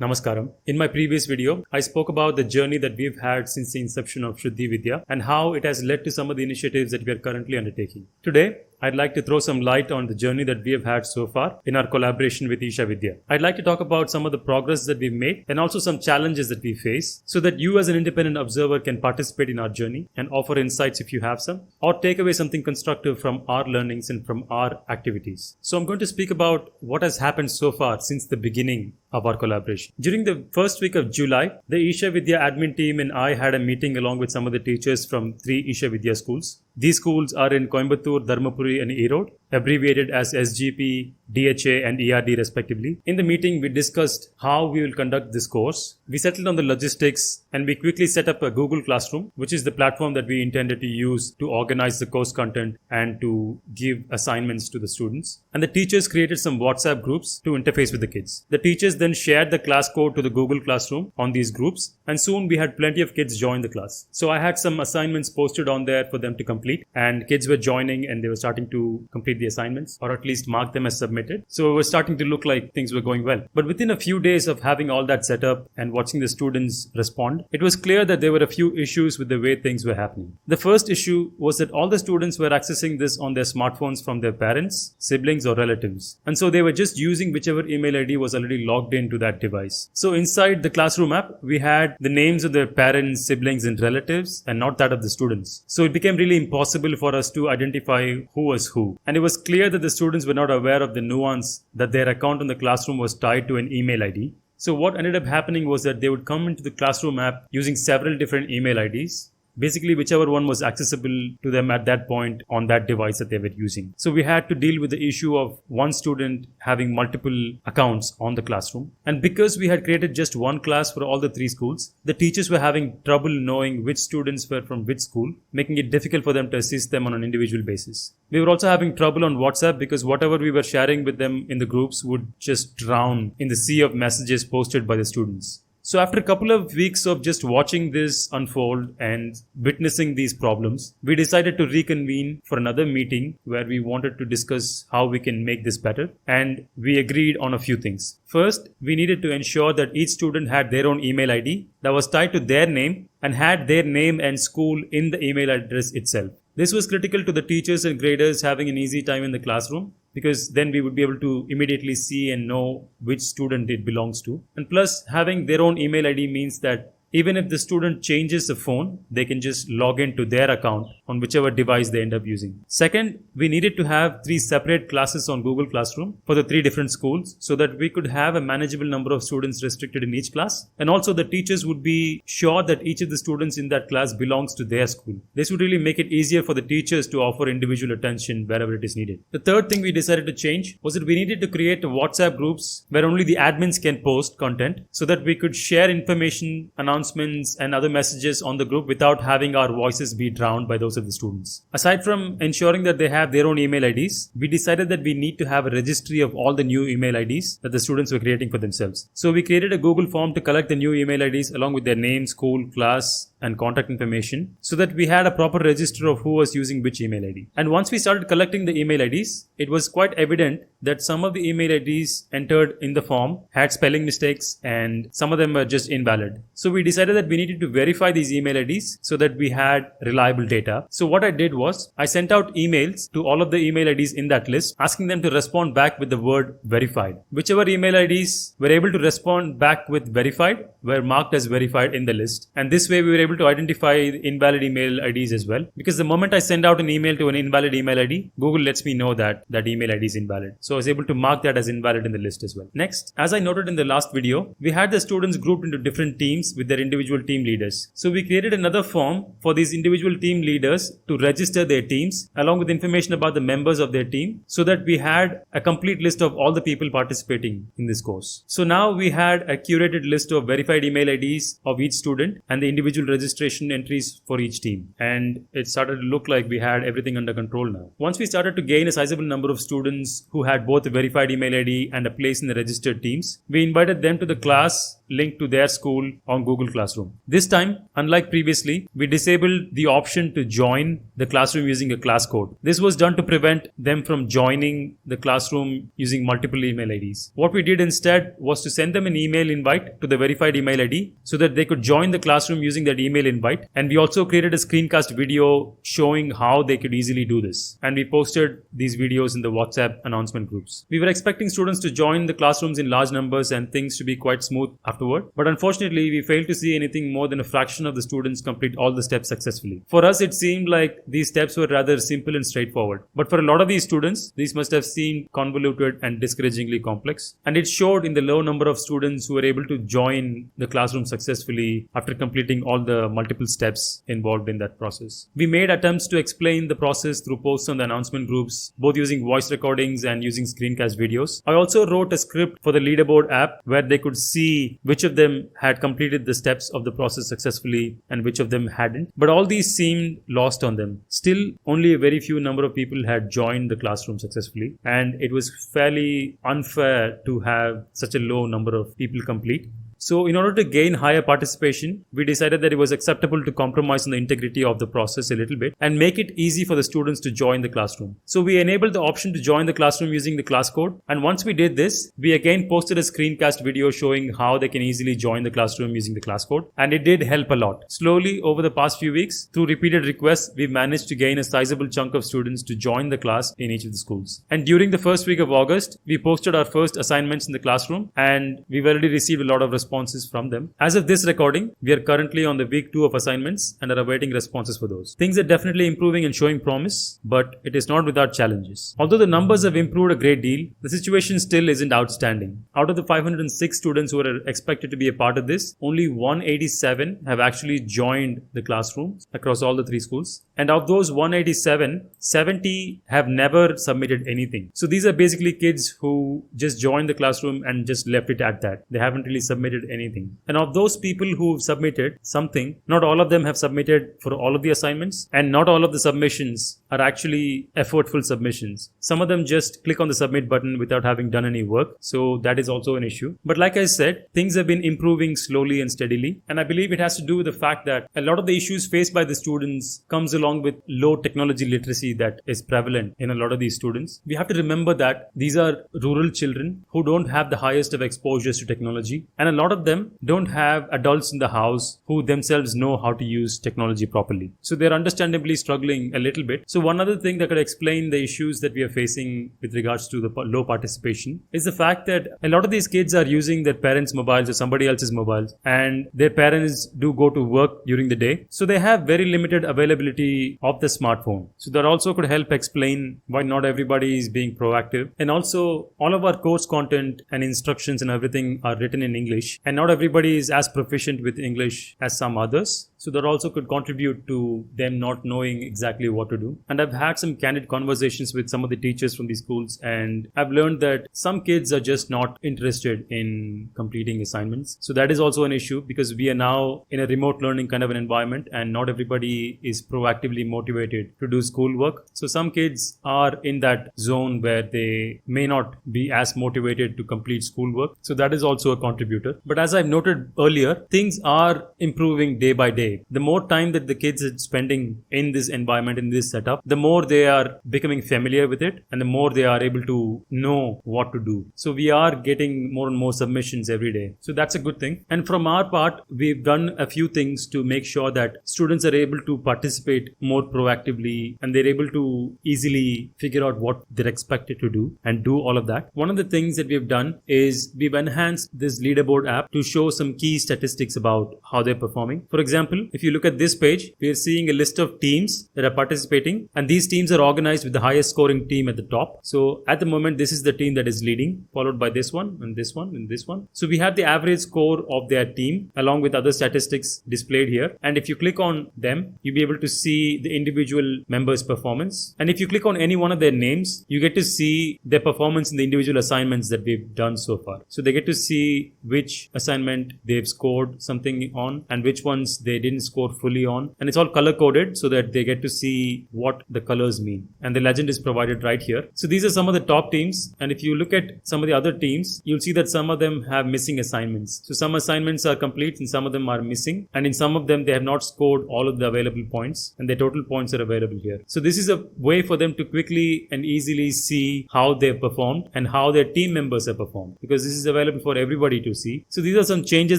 Namaskaram. In my previous video, I spoke about the journey that we've had since the inception of Shuddhi Vidya and how it has led to some of the initiatives that we are currently undertaking. Today, I'd like to throw some light on the journey that we have had so far in our collaboration with Isha Vidya. I'd like to talk about some of the progress that we've made and also some challenges that we face so that you as an independent observer can participate in our journey and offer insights if you have some or take away something constructive from our learnings and from our activities. So I'm going to speak about what has happened so far since the beginning of our collaboration. During the first week of July, the Isha Vidya admin team and I had a meeting along with some of the teachers from 3 Isha Vidya schools. These schools are in Coimbatore, Dharmapuri and Erode, abbreviated as SGP, DHA and ERD respectively. In the meeting, we discussed how we will conduct this course. We settled on the logistics and we quickly set up a Google Classroom, which is the platform that we intended to use to organize the course content and to give assignments to the students. And the teachers created some WhatsApp groups to interface with the kids. The teachers then shared the class code to the Google Classroom on these groups, and soon we had plenty of kids join the class. So I had some assignments posted on there for them to complete, and kids were joining and they were starting to complete the assignments or at least mark them as submitted. So it was starting to look like things were going well. But within a few days of having all that set up and watching the students respond, it was clear that there were a few issues with the way things were happening. The first issue was that all the students were accessing this on their smartphones from their parents, siblings or relatives. And so they were just using whichever email ID was already logged into that device. So inside the classroom app, we had the names of their parents, siblings and relatives and not that of the students. So it became really impossible for us to identify who was who. And it was clear that the students were not aware of the nuance that their account in the classroom was tied to an email ID. So what ended up happening was that they would come into the classroom app using several different email IDs. Basically, whichever one was accessible to them at that point on that device that they were using. So we had to deal with the issue of one student having multiple accounts on the classroom. And because we had created just one class for all the 3 schools, the teachers were having trouble knowing which students were from which school, making it difficult for them to assist them on an individual basis. We were also having trouble on WhatsApp because whatever we were sharing with them in the groups would just drown in the sea of messages posted by the students. So after a couple of weeks of just watching this unfold and witnessing these problems, we decided to reconvene for another meeting where we wanted to discuss how we can make this better. And we agreed on a few things. First, we needed to ensure that each student had their own email ID that was tied to their name and had their name and school in the email address itself. This was critical to the teachers and graders having an easy time in the classroom, because then we would be able to immediately see and know which student it belongs to. And plus, having their own email ID means that even if the student changes the phone, they can just log into their account on whichever device they end up using. Second, we needed to have 3 separate classes on Google Classroom for the 3 different schools so that we could have a manageable number of students restricted in each class. And also the teachers would be sure that each of the students in that class belongs to their school. This would really make it easier for the teachers to offer individual attention wherever it is needed. The third thing we decided to change was that we needed to create WhatsApp groups where only the admins can post content so that we could share information, announcements and other messages on the group without having our voices be drowned by those of the students. Aside from ensuring that they have their own email IDs, we decided that we need to have a registry of all the new email IDs that the students were creating for themselves. So we created a Google form to collect the new email IDs along with their name, school, class and contact information so that we had a proper register of who was using which email ID. And once we started collecting the email IDs, it was quite evident that some of the email IDs entered in the form had spelling mistakes and some of them were just invalid. So we decided that we needed to verify these email IDs so that we had reliable data. So what I did was I sent out emails to all of the email IDs in that list asking them to respond back with the word verified. Whichever email IDs were able to respond back with verified were marked as verified in the list. And this way we were able to identify invalid email IDs as well, because the moment I send out an email to an invalid email ID, Google lets me know that that email ID is invalid. So I was able to mark that as invalid in the list as well. Next, as I noted in the last video, we had the students grouped into different teams with their individual team leaders. So we created another form for these individual team leaders to register their teams along with information about the members of their team so that we had a complete list of all the people participating in this course. So now we had a curated list of verified email IDs of each student and the individual registration entries for each team. And it started to look like we had everything under control now. Once we started to gain a sizable number of students who had had both a verified email ID and a place in the registered teams. We invited them to the class linked to their school on Google Classroom. This time, unlike previously, we disabled the option to join the classroom using a class code. This was done to prevent them from joining the classroom using multiple email IDs. What we did instead was to send them an email invite to the verified email ID so that they could join the classroom using that email invite. And we also created a screencast video showing how they could easily do this. And we posted these videos in the WhatsApp announcement groups. We were expecting students to join the classrooms in large numbers and things to be quite smooth afterward. But unfortunately, we failed to see anything more than a fraction of the students complete all the steps successfully. For us, it seemed like these steps were rather simple and straightforward. But for a lot of these students, these must have seemed convoluted and discouragingly complex. And it showed in the low number of students who were able to join the classroom successfully after completing all the multiple steps involved in that process. We made attempts to explain the process through posts on the announcement groups, both using voice recordings and using screencast videos. I also wrote a script for the leaderboard app where they could see which of them had completed the steps of the process successfully and which of them hadn't. But all these seemed lost on them. Still, only a very few number of people had joined the classroom successfully, and it was fairly unfair to have such a low number of people complete. So in order to gain higher participation, we decided that it was acceptable to compromise on the integrity of the process a little bit and make it easy for the students to join the classroom. So we enabled the option to join the classroom using the class code. And once we did this, we again posted a screencast video showing how they can easily join the classroom using the class code. And it did help a lot. Slowly, over the past few weeks, through repeated requests, we managed to gain a sizable chunk of students to join the class in each of the schools. And during the first week of August, we posted our first assignments in the classroom, and we've already received a lot of responses from them. As of this recording, we are currently on the week 2 of assignments and are awaiting responses for those. Things are definitely improving and showing promise, but it is not without challenges. Although the numbers have improved a great deal, the situation still isn't outstanding. Out of the 506 students who are expected to be a part of this, only 187 have actually joined the classroom across all the 3 schools. And of those 187, 70 have never submitted anything. So these are basically kids who just joined the classroom and just left it at that. They haven't really submitted anything. And of those people who've submitted something, not all of them have submitted for all of the assignments, and not all of the submissions are actually effortful submissions. Some of them just click on the submit button without having done any work. So that is also an issue. But like I said, things have been improving slowly and steadily. And I believe it has to do with the fact that a lot of the issues faced by the students comes along with low technology literacy that is prevalent in a lot of these students. We have to remember that these are rural children who don't have the highest of exposures to technology. And a lot of them don't have adults in the house who themselves know how to use technology properly. So they're understandably struggling a little bit. So one other thing that could explain the issues that we are facing with regards to the low participation is the fact that a lot of these kids are using their parents' mobiles or somebody else's mobiles, and their parents do go to work during the day. So they have very limited availability of the smartphone. So that also could help explain why not everybody is being proactive. And also, all of our course content and instructions and everything are written in English, and not everybody is as proficient with English as some others. So that also could contribute to them not knowing exactly what to do. And I've had some candid conversations with some of the teachers from these schools, and I've learned that some kids are just not interested in completing assignments. So that is also an issue because we are now in a remote learning kind of an environment, and not everybody is proactively motivated to do schoolwork. So some kids are in that zone where they may not be as motivated to complete schoolwork. So that is also a contributor. But as I've noted earlier, things are improving day by day. The more time that the kids are spending in this environment, in this setup, the more they are becoming familiar with it, and the more they are able to know what to do. So we are getting more and more submissions every day. So that's a good thing. And from our part, we've done a few things to make sure that students are able to participate more proactively, and they're able to easily figure out what they're expected to do and do all of that. One of the things that we've done is we've enhanced this leaderboard app to show some key statistics about how they're performing. For example, if you look at this page, we are seeing a list of teams that are participating, and these teams are organized with the highest scoring team at the top. So at the moment, this is the team that is leading, followed by this one and this one and this one. So we have the average score of their team along with other statistics displayed here. And if you click on them, you'll be able to see the individual members' performance. And if you click on any one of their names, you get to see their performance in the individual assignments that we've done so far. So they get to see which assignment they've scored something on and which ones they didn't score fully on. And it's all color coded so that they get to see what the colors mean. And the legend is provided right here. So these are some of the top teams. And if you look at some of the other teams, you'll see that some of them have missing assignments. So some assignments are complete and some of them are missing. And in some of them, they have not scored all of the available points, and their total points are available here. So this is a way for them to quickly and easily see how they've performed and how their team members have performed, because this is available for everybody to see. So these are some changes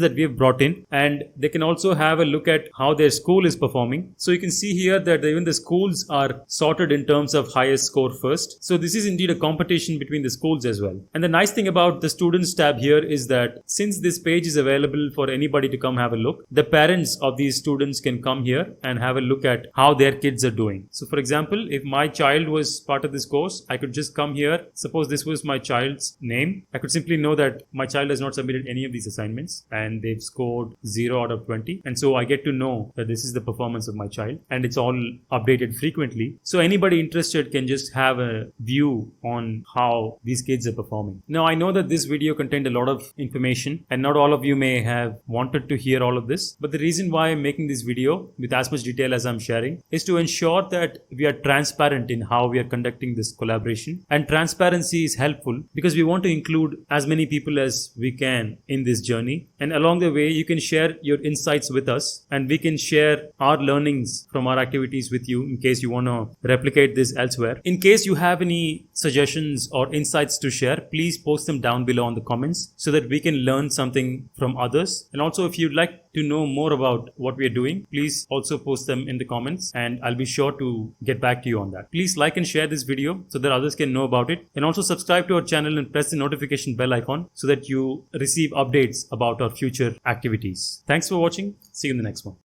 that we have brought in, and they can also have a look at how their school is performing. So you can see here that even the schools are sorted in terms of highest score first. So this is indeed a competition between the schools as well. And the nice thing about the students tab here is that since this page is available for anybody to come have a look, the parents of these students can come here and have a look at how their kids are doing. So for example, if my child was part of this course, I could just come here. Suppose this was my child's name. I could simply know that my child has not submitted any of these assignments and they've scored 0 out of 20. And so I get to know that this is the performance of my child, and it's all updated frequently. So anybody interested can just have a view on how these kids are performing. Now I know that this video contained a lot of information and not all of you may have wanted to hear all of this, but the reason why I'm making this video with as much detail as I'm sharing is to ensure that we are transparent in how we are conducting this collaboration. And transparency is helpful because we want to include as many people as we can in this journey. And along the way, you can share your insights with us and we can share our learnings from our activities with you in case you want to replicate this elsewhere. In case you have any suggestions or insights to share, please post them down below in the comments so that we can learn something from others. And also, if you'd like to know more about what we are doing, please also post them in the comments and I'll be sure to get back to you on that. Please like and share this video so that others can know about it, and also subscribe to our channel and press the notification bell icon so that you receive updates about our future activities. Thanks for watching. See you in the next one.